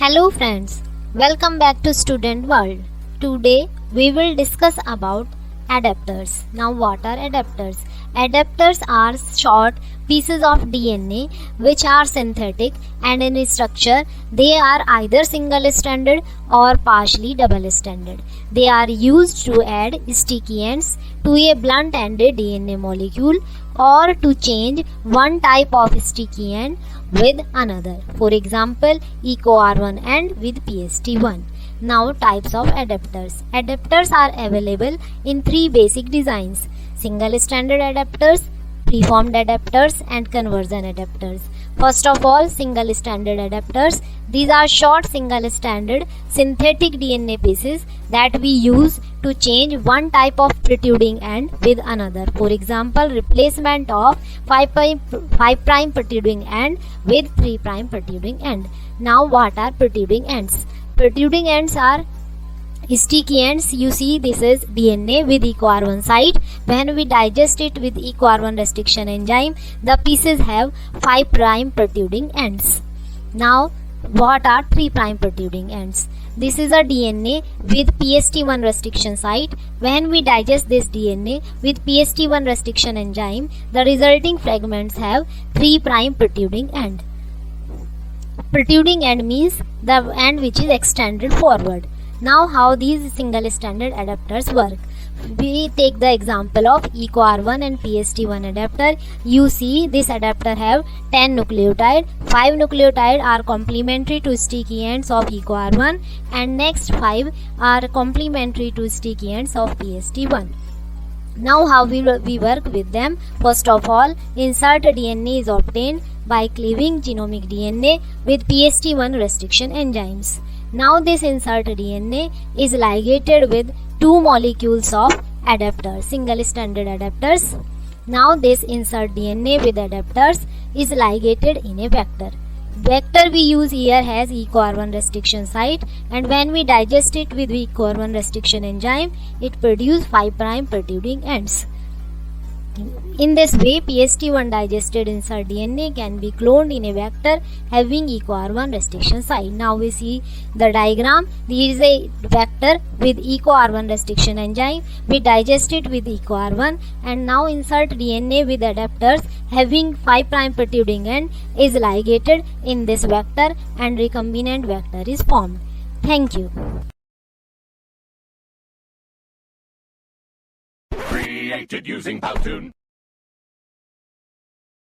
Hello friends, welcome back to Student World. Today we will discuss about adapters. Now what are adapters? Adapters are short pieces of DNA which are synthetic and in structure they are either single stranded or partially double stranded. They are used to add sticky ends to a blunt ended DNA molecule or to change one type of sticky end with another. For example, EcoR1 end with PST1. Now types of adapters. Adapters are available in three basic designs: single stranded adapters, preformed adapters and conversion adapters. First of all, single stranded adapters. These are short single stranded synthetic DNA pieces that we use to change one type of protruding end with another. For example, replacement of 5' protruding end with 3' protruding end. Now what are protruding ends? Protruding ends are sticky ends. You see, this is DNA with EcoR1 site. When we digest it with EcoR1 restriction enzyme, the pieces have 5' protruding ends. Now what are 3' protruding ends? This is a DNA with PST1 restriction site. When we digest this DNA with PST1 restriction enzyme, the resulting fragments have 3' protruding end. Protruding end means the end which is extended forward. Now how these single stranded adapters work? We take the example of EcoR1 and PST1 adapter. You see, this adapter have 10 nucleotide. 5 nucleotide are complementary to sticky ends of EcoR1 and next 5 are complementary to sticky ends of PST1. Now how we work with them? First of all, insert DNA is obtained by cleaving genomic DNA with PST1 restriction enzymes. Now this insert DNA is ligated with two molecules of adapters, single stranded adapters. Now this insert DNA with adapters is ligated in a vector. Vector we use here has EcoR1 restriction site, and when we digest it with EcoR1 restriction enzyme, it produces 5' protruding ends. In this way, PST1 digested insert DNA can be cloned in a vector having EcoR1 restriction site. Now we see the diagram. There is a vector with EcoR1 restriction enzyme. We digest it with EcoR1 and now insert DNA with adapters having 5' protruding end is ligated in this vector and recombinant vector is formed. Thank you. Created using PART-3.